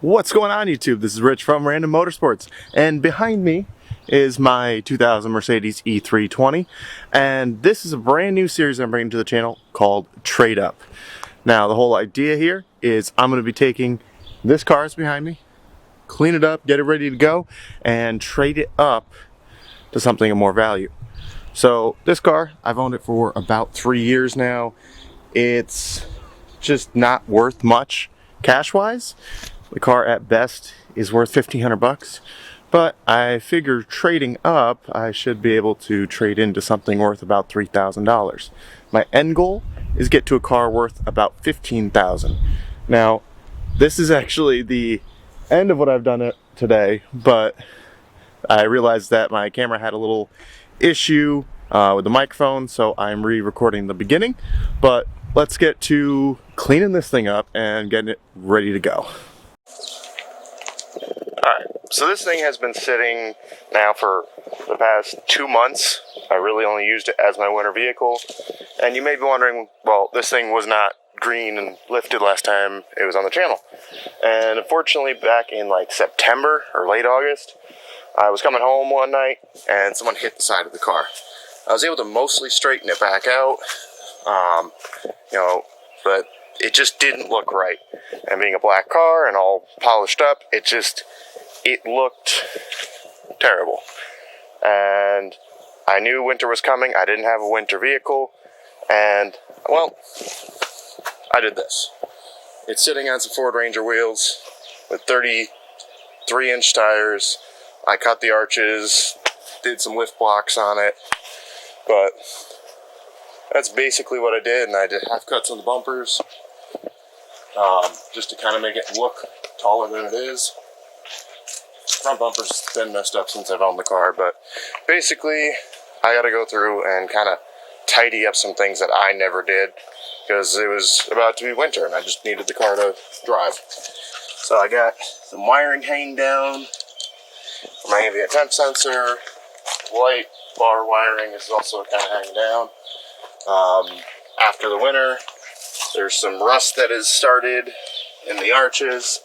What's going on YouTube? This is Rich from Random Motorsports, and behind me is my 2000 Mercedes E320, and this is a brand new series I'm bringing to the channel called Trade Up. Now the whole idea here is I'm going to be taking this car that's behind me, clean it up, get it ready to go, and trade it up to something of more value. So this car, I've owned it for about 3 years now. It's just not worth much cash-wise. The car at best is worth $1,500, but I figure trading up, I should be able to trade into something worth about $3,000. My end goal is get to a car worth about $15,000. Now, this is actually the end of what I've done today, but I realized that my camera had a little issue with the microphone, so I'm re-recording the beginning. But let's get to cleaning this thing up and getting it ready to go. Alright, so this thing has been sitting now for the past 2 months. I really only used it as my winter vehicle. And you may be wondering, well, this thing was not green and lifted last time it was on the channel. And unfortunately, back in like September or late August, I was coming home one night and someone hit the side of the car. I was able to mostly straighten it back out, but it just didn't look right. And being a black car and all polished up, it looked terrible. And I knew winter was coming. I didn't have a winter vehicle. And, well, I did this. It's sitting on some Ford Ranger wheels with 33-inch tires. I cut the arches, did some lift blocks on it. But that's basically what I did. And I did half cuts on the bumpers, just to kind of make it look taller than it is. Front bumper's been messed up since I've owned the car, but basically I got to go through and kind of tidy up some things that I never did because it was about to be winter and I just needed the car to drive. So I got some wiring hanging down for my ambient temp sensor. Light bar wiring is also kind of hanging down. After the winter, there's some rust that has started in the arches.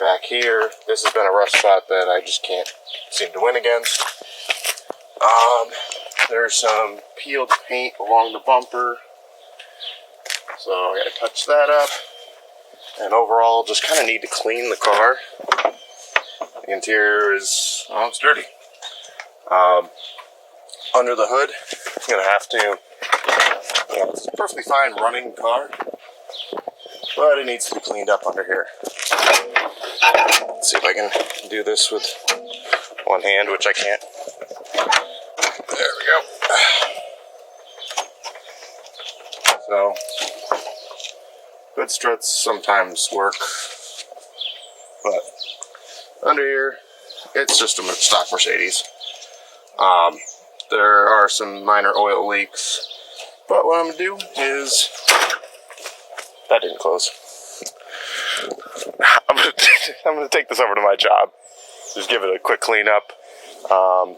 Back here, this has been a rough spot that I just can't seem to win against. There's some peeled paint along the bumper, so I gotta touch that up. And overall, just kind of need to clean the car. The interior is, oh, it's dirty. Under the hood, I'm gonna have to, it's a perfectly fine running car, but it needs to be cleaned up under here. Let's see if I can do this with one hand, which I can't. There we go. So, hood struts sometimes work, but under here, it's just a stock Mercedes. There are some minor oil leaks, but what I'm going to do is, that didn't close. I'm going to take this over to my job, just give it a quick clean up, power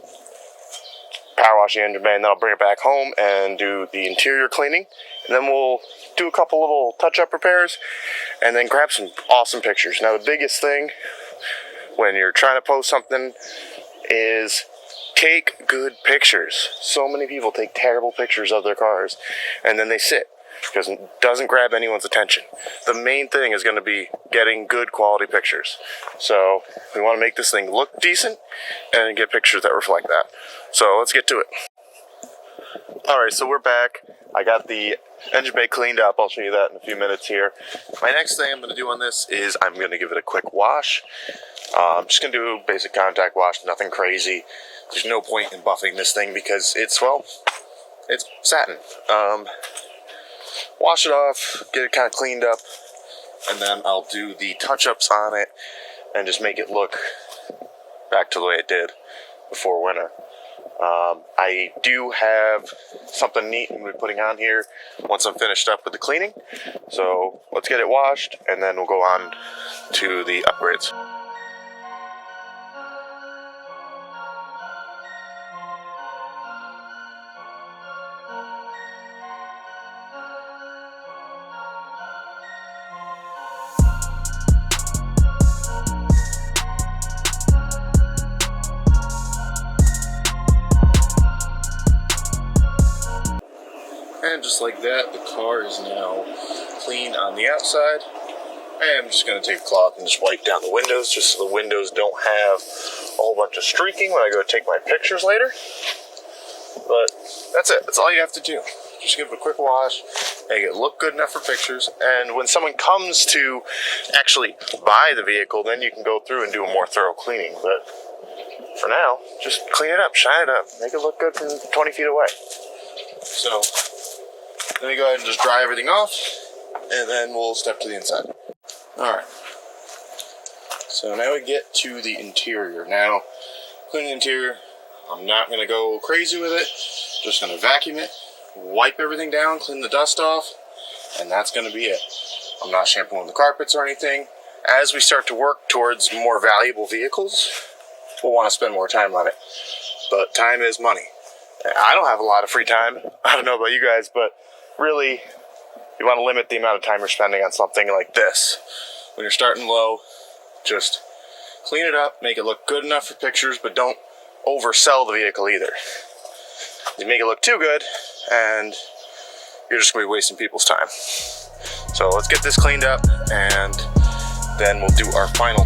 wash the engine bay, and then I'll bring it back home and do the interior cleaning, and then we'll do a couple little touch-up repairs, and then grab some awesome pictures. Now the biggest thing when you're trying to post something is take good pictures. So many people take terrible pictures of their cars and then they sit because it doesn't grab anyone's attention. The main thing is going to be getting good quality pictures. So we want to make this thing look decent and get pictures that reflect that. So let's get to it. Alright, so we're back. I got the engine bay cleaned up. I'll show you that in a few minutes here. My next thing I'm going to do on this is I'm going to give it a quick wash. I'm just going to do a basic contact wash, nothing crazy. There's no point in buffing this thing because it's satin. Wash it off, get it kind of cleaned up, and then I'll do the touch-ups on it and just make it look back to the way it did before winter. I do have something neat I'm going to be putting on here once I'm finished up with the cleaning. So let's get it washed, and then we'll go on to the upgrades. just like that, the car is now clean on the outside. I am just going to take a cloth and just wipe down the windows, just so the windows don't have a whole bunch of streaking when I go take my pictures later. But that's it. That's all you have to do. Just give it a quick wash, make it look good enough for pictures, and when someone comes to actually buy the vehicle, then you can go through and do a more thorough cleaning. But for now, just clean it up, shine it up, make it look good from 20 feet away. So, let me go ahead and just dry everything off, and then we'll step to the inside. Alright, so now we get to the interior. Now, clean the interior, I'm not going to go crazy with it, just going to vacuum it, wipe everything down, clean the dust off, and that's going to be it. I'm not shampooing the carpets or anything. As we start to work towards more valuable vehicles, we'll want to spend more time on it. But time is money. I don't have a lot of free time. I don't know about you guys, but really, you want to limit the amount of time you're spending on something like this. When you're starting low, just clean it up, make it look good enough for pictures, but don't oversell the vehicle either. You make it look too good, and you're just going to be wasting people's time. So let's get this cleaned up, and then we'll do our final.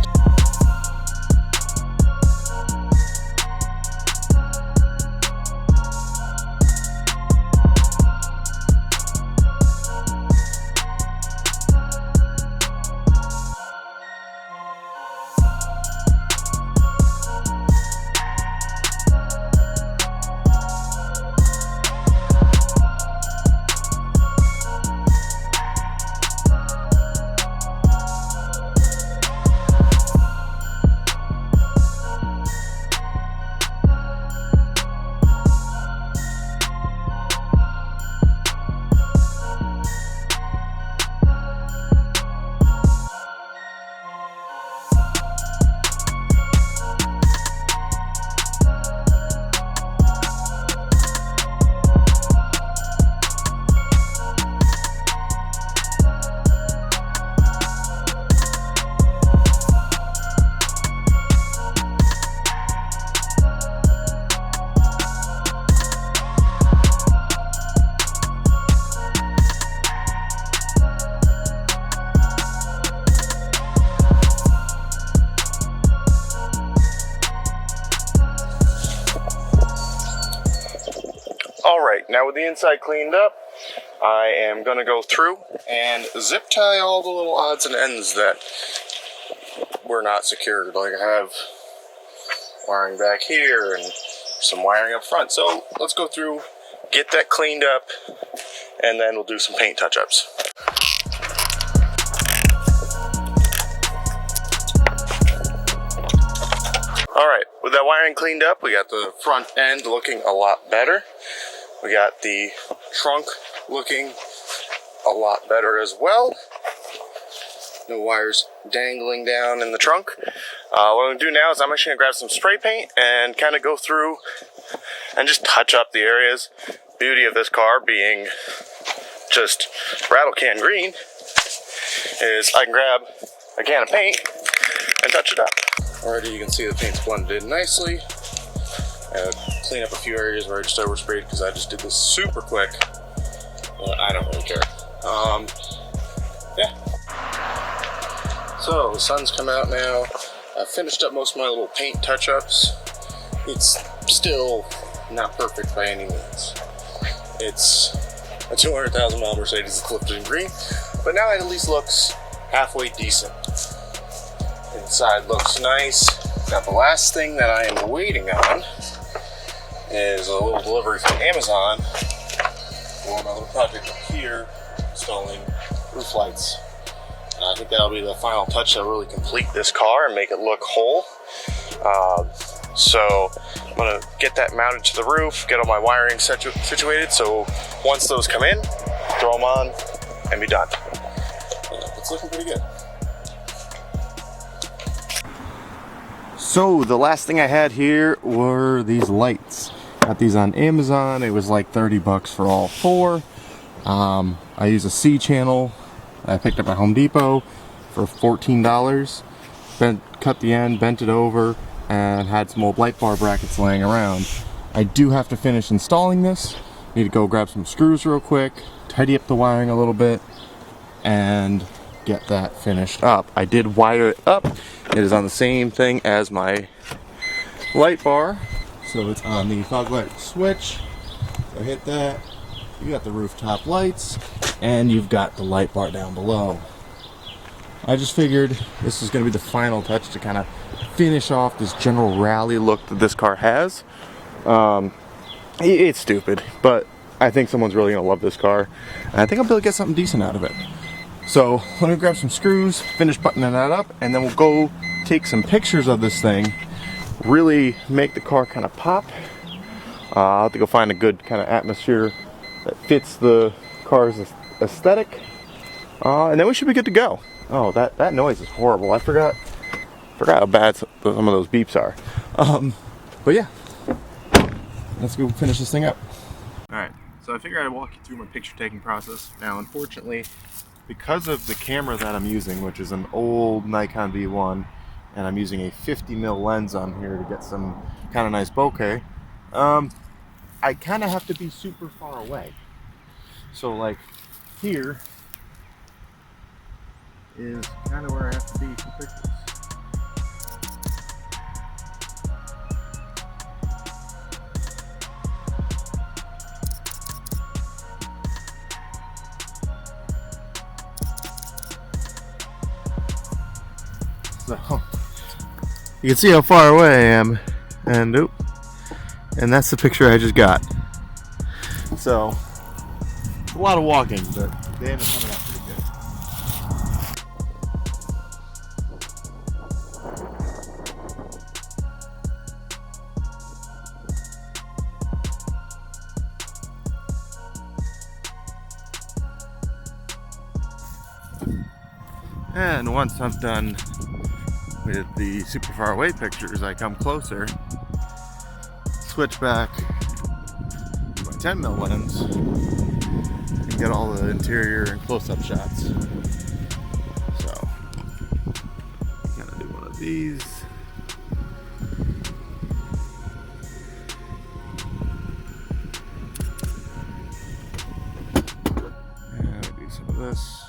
Alright, now with the inside cleaned up, I am going to go through and zip tie all the little odds and ends that were not secured. Like I have wiring back here and some wiring up front. So let's go through, get that cleaned up, and then we'll do some paint touch-ups. Alright, with that wiring cleaned up, we got the front end looking a lot better. We got the trunk looking a lot better as well. No wires dangling down in the trunk. What I'm going to do now is I'm actually going to grab some spray paint and kind of go through and just touch up the areas. Beauty of this car being just rattle can green is I can grab a can of paint and touch it up. Already you can see the paint's blended in nicely. Clean up a few areas where I just oversprayed because I just did this super quick. I don't really care. Yeah. So the sun's come out now. I've finished up most of my little paint touch-ups. It's still not perfect by any means. It's a 200,000 mile Mercedes that's lifted in green, but now it at least looks halfway decent. Inside looks nice. Now the last thing that I am waiting on is a little delivery from Amazon for my little project up here, installing roof lights. And I think that'll be the final touch that'll really complete this car and make it look whole. So I'm gonna get that mounted to the roof, get all my wiring situated, so once those come in, throw them on and be done. It's looking pretty good. So the last thing I had here were these lights. Got these on Amazon. It was like 30 bucks for all four. I use a C channel I picked up at Home Depot for $14. Cut the end, bent it over, and had some old light bar brackets laying around. I do have to finish installing this Need to go grab some screws real quick, tidy up the wiring a little bit, and get that finished up. I did wire it up. It is on the same thing as my light bar, so it's on the fog light switch. So hit that. You got the rooftop lights, and you've got the light bar down below. I just figured this is going to be the final touch to kind of finish off this general rally look that this car has. It's stupid, but I think someone's really going to love this car, and I think I'll be able to get something decent out of it. So let me grab some screws, finish buttoning that up, and then we'll go take some pictures of this thing, really make the car kind of pop. I'll have to go find a good kind of atmosphere that fits the car's aesthetic, and then we should be good to go. Oh, that noise is horrible. I forgot how bad some of those beeps are. But yeah, let's go finish this thing up. Alright, so I figured I'd walk you through my picture taking process. Now, unfortunately, because of the camera that I'm using, which is an old Nikon V1, and I'm using a 50mm lens on here to get some kind of nice bokeh, I kind of have to be super far away. So like here is kind of where I have to be for pictures. So you can see how far away I am, and that's the picture I just got. So a lot of walking, but they ended up coming out pretty good. And once I'm done with the super far away pictures, I come closer, switch back to my 10mm lens, and get all the interior and close-up shots. So, kind of do one of these. And do some of this.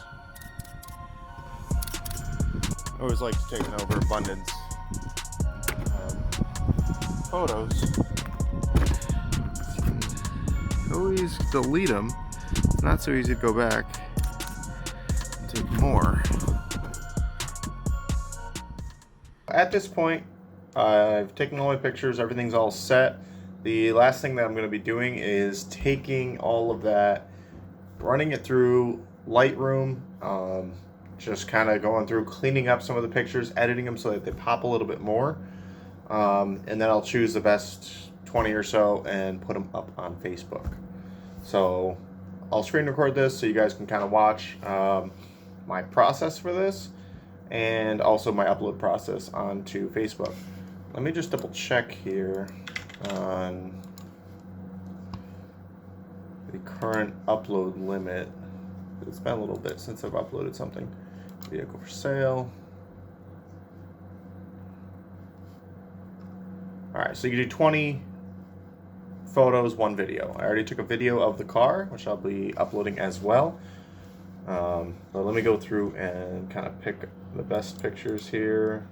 I always like to take an overabundance photos. Always delete them. It's not so easy to go back and take more. At this point, I've taken all my pictures, everything's all set. The last thing that I'm going to be doing is taking all of that, running it through Lightroom, just kind of going through, cleaning up some of the pictures, editing them so that they pop a little bit more. And then I'll choose the best 20 or so and put them up on Facebook. So I'll screen record this so you guys can kind of watch my process for this, and also my upload process onto Facebook. Let me just double check here on the current upload limit. It's been a little bit since I've uploaded something. Vehicle for sale. Alright, so you can do 20 photos, 1 video. I already took a video of the car, which I'll be uploading as well. But let me go through and kind of pick the best pictures here.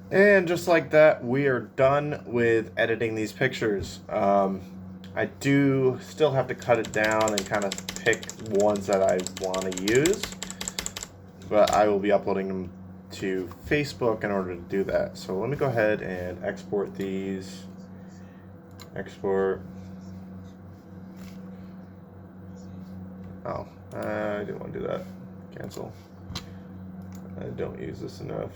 And just like that, we are done with editing these pictures. I do still have to cut it down and kind of pick ones that I want to use, but I will be uploading them to Facebook in order to do that. So let me go ahead and export these. Export. Oh, I didn't want to do that. Cancel. I don't use this enough.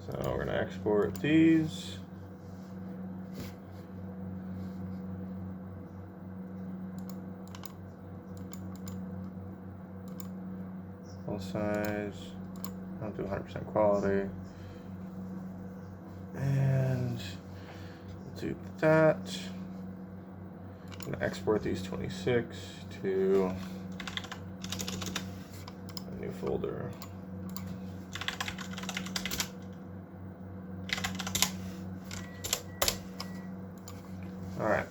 So we're going to export these. Full size. I'll do 100% quality. And we'll do that. I'm going to export these 26 to a new folder. Alright.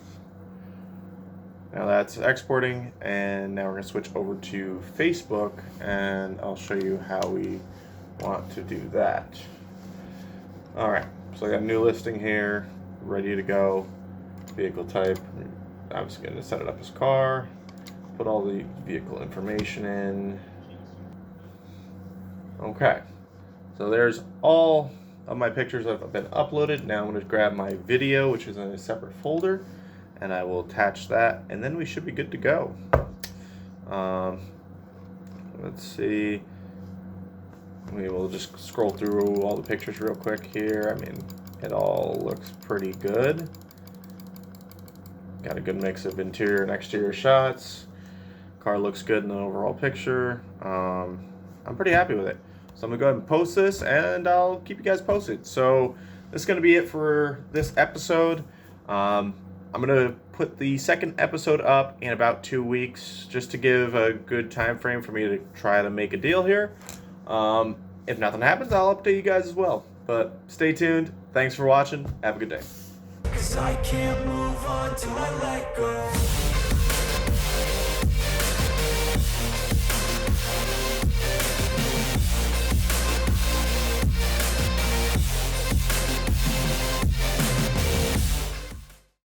Now that's exporting, and now we're going to switch over to Facebook, and I'll show you how we want to do that. Alright, so I got a new listing here, ready to go. Vehicle type, I'm just going to set it up as car, put all the vehicle information in. Okay, so there's all of my pictures that have been uploaded. Now I'm going to grab my video, which is in a separate folder, and I will attach that, and then we should be good to go. Let's see. We will just scroll through all the pictures real quick here. I mean, it all looks pretty good. Got a good mix of interior and exterior shots. Car looks good in the overall picture. I'm pretty happy with it. So I'm gonna go ahead and post this, and I'll keep you guys posted. So this is gonna be it for this episode. I'm gonna put the second episode up in about 2 weeks, just to give a good time frame for me to try to make a deal here. If nothing happens, I'll update you guys as well. But stay tuned. Thanks for watching. Have a good day. 'Cause I can't move on till I let go.